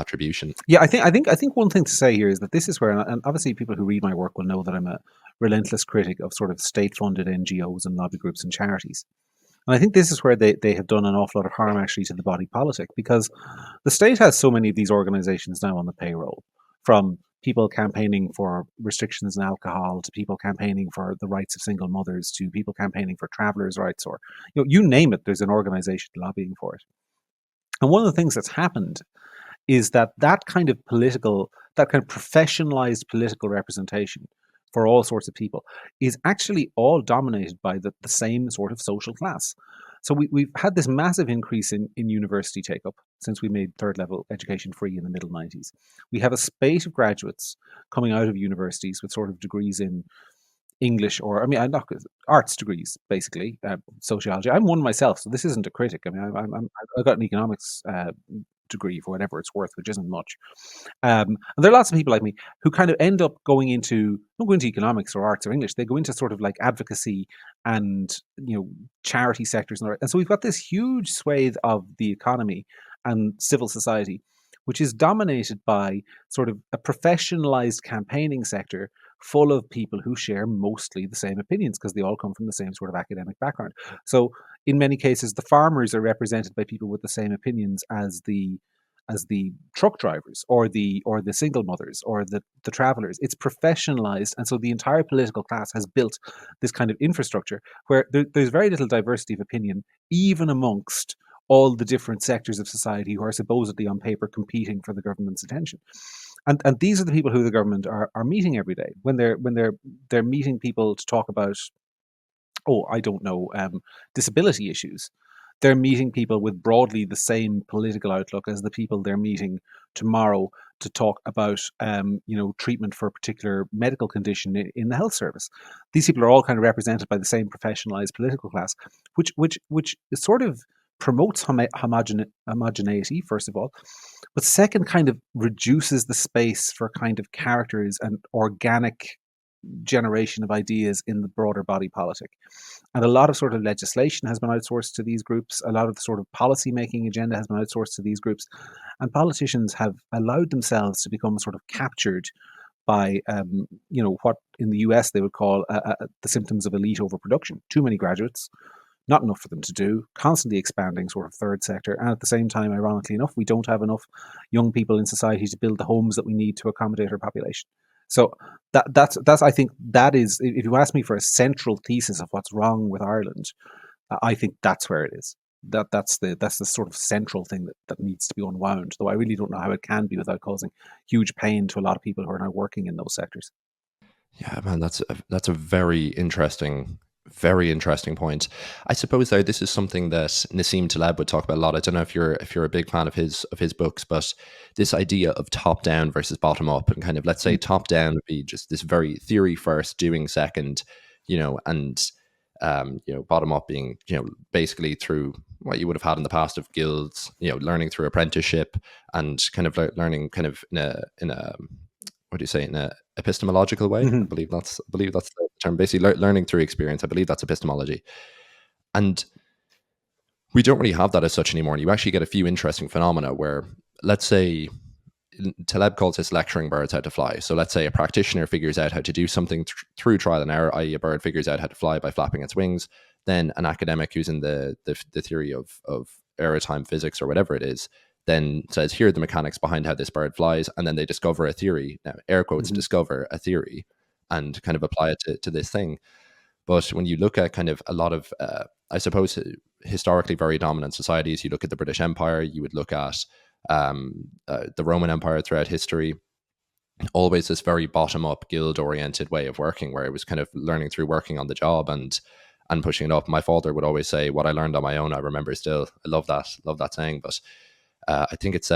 attribution. Yeah, I think one thing to say here is that this is where, and obviously people who read my work will know that I'm a relentless critic of sort of state-funded NGOs and lobby groups and charities. And I think this is where they have done an awful lot of harm actually to the body politic, because the state has so many of these organizations now on the payroll, from people campaigning for restrictions in alcohol to people campaigning for the rights of single mothers to people campaigning for travelers' rights, or you name it, there's an organization lobbying for it. And one of the things that's happened is that that kind of professionalized political representation for all sorts of people is actually all dominated by the same sort of social class. So we've had this massive increase in university take up since we made third level education free in the middle 90s. We have a spate of graduates coming out of universities with sort of degrees in English, or I mean, I'm not arts degrees, basically, sociology. I'm one myself, so this isn't a critic. I mean, I've got an economics degree for whatever it's worth, which isn't much. And there are lots of people like me who kind of end up don't go into economics or arts or English. They go into sort of like advocacy and charity sectors, and so we've got this huge swathe of the economy and civil society, which is dominated by sort of a professionalized campaigning sector full of people who share mostly the same opinions because they all come from the same sort of academic background. So in many cases, the farmers are represented by people with the same opinions as the truck drivers or the single mothers or the travelers. It's professionalized, and so the entire political class has built this kind of infrastructure where there's very little diversity of opinion, even amongst all the different sectors of society who are supposedly on paper competing for the government's attention. And these are the people who the government are meeting every day when they're meeting people to talk about, oh, I don't know, disability issues. They're meeting people with broadly the same political outlook as the people they're meeting tomorrow to talk about, treatment for a particular medical condition in the health service. These people are all kind of represented by the same professionalized political class, which sort of promotes homogeneity, first of all, but second, kind of reduces the space for kind of characters and organic generation of ideas in the broader body politic. And a lot of sort of legislation has been outsourced to these groups. A lot of the sort of policy making agenda has been outsourced to these groups. And politicians have allowed themselves to become sort of captured by, what in the US they would call the symptoms of elite overproduction. Too many graduates, not enough for them to do, constantly expanding sort of third sector. And at the same time, ironically enough, we don't have enough young people in society to build the homes that we need to accommodate our population. So that's I think that is, if you ask me for a central thesis of what's wrong with Ireland, I think that's where it is. That's the sort of central thing that needs to be unwound. Though I really don't know how it can be without causing huge pain to a lot of people who are now working in those sectors. Yeah, man, that's a very interesting point. I suppose though this is something that Nassim Taleb would talk about a lot. I don't know if you're a big fan of his books, but this idea of top down versus bottom up, and kind of, let's say Mm. top down would be just this very theory first, doing second, and bottom up being basically through what you would have had in the past of guilds, learning through apprenticeship and kind of learning kind of in a what do you say, in a epistemological way. I Mhm. believe that's the term. Basically, learning through experience. I believe that's epistemology, and we don't really have that as such anymore. And you actually get a few interesting phenomena where, let's say, Taleb calls this lecturing birds how to fly. So let's say a practitioner figures out how to do something through trial and error, i.e., a bird figures out how to fly by flapping its wings. Then an academic who's in the theory of aerotime physics or whatever it is, then says, here are the mechanics behind how this bird flies, and then they discover a theory. Now, air quotes, Mhm. discover a theory, and kind of apply it to this thing. But when you look at kind of a lot of, I suppose, historically very dominant societies, you look at the British Empire, you would look at the Roman Empire throughout history, always this very bottom up guild oriented way of working, where it was kind of learning through working on the job and pushing it up. My father would always say, what I learned on my own I remember still. I love that saying. But I think it's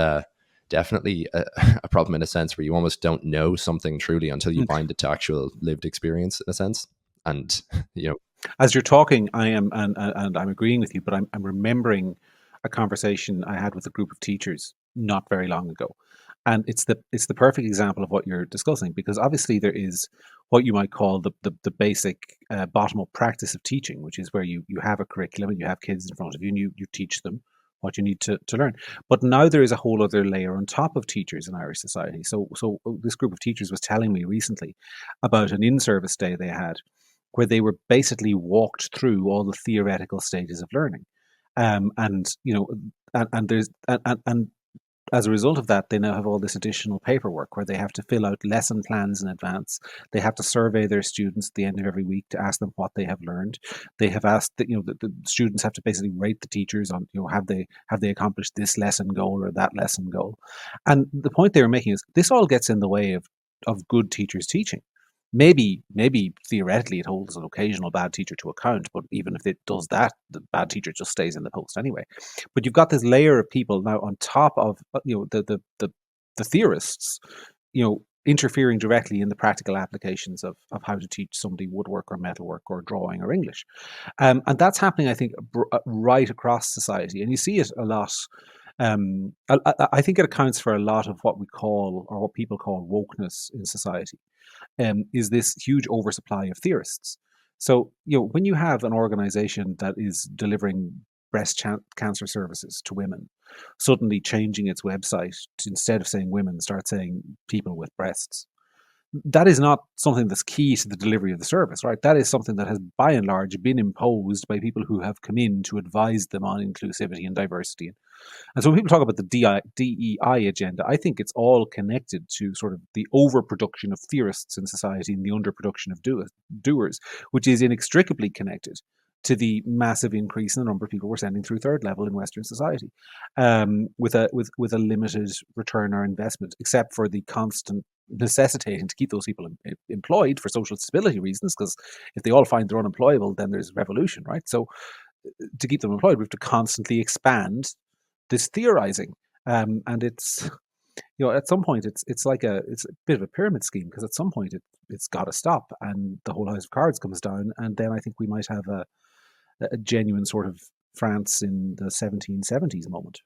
definitely a problem in a sense, where you almost don't know something truly until you Mm. bind it to actual lived experience, in a sense. And you know As you're talking, I am, and I'm agreeing with you, but I'm remembering a conversation I had with a group of teachers not very long ago, and it's the perfect example of what you're discussing, because obviously there is what you might call the basic bottom up practice of teaching, which is where you have a curriculum and you have kids in front of you and you teach them what you need to learn. But now there is a whole other layer on top of teachers in Irish society. So this group of teachers was telling me recently about an in-service day they had, where they were basically walked through all the theoretical stages of learning. And you know, and there's and as a result of that, they now have all this additional paperwork where they have to fill out lesson plans in advance. They have to survey their students at the end of every week to ask them what they have learned. They have asked that, the students have to basically rate the teachers on, have they accomplished this lesson goal or that lesson goal. And the point they were making is this all gets in the way of good teachers teaching. Maybe theoretically it holds an occasional bad teacher to account, but even if it does that, the bad teacher just stays in the post anyway. But you've got this layer of people now on top of the theorists, interfering directly in the practical applications of how to teach somebody woodwork or metalwork or drawing or English, and that's happening, I think, right across society, and you see it a lot. I think it accounts for a lot of what we call, or what people call, wokeness in society. Is this huge oversupply of theorists. So, when you have an organization that is delivering breast cancer services to women, suddenly changing its website to, instead of saying women, start saying people with breasts, that is not something that's key to the delivery of the service, right? That is something that has, by and large, been imposed by people who have come in to advise them on inclusivity and diversity. And so when people talk about the DEI agenda, I think it's all connected to sort of the overproduction of theorists in society and the underproduction of doers, which is inextricably connected to the massive increase in the number of people we're sending through third level in Western society, with a limited return on investment, except for the constant necessitating to keep those people employed for social stability reasons, because if they all find they're unemployable, then there's revolution, right? So to keep them employed, we have to constantly expand this theorizing, and it's at some point it's a bit of a pyramid scheme, because at some point it's got to stop and the whole house of cards comes down, and then I think we might have a genuine sort of France in the 1770s moment.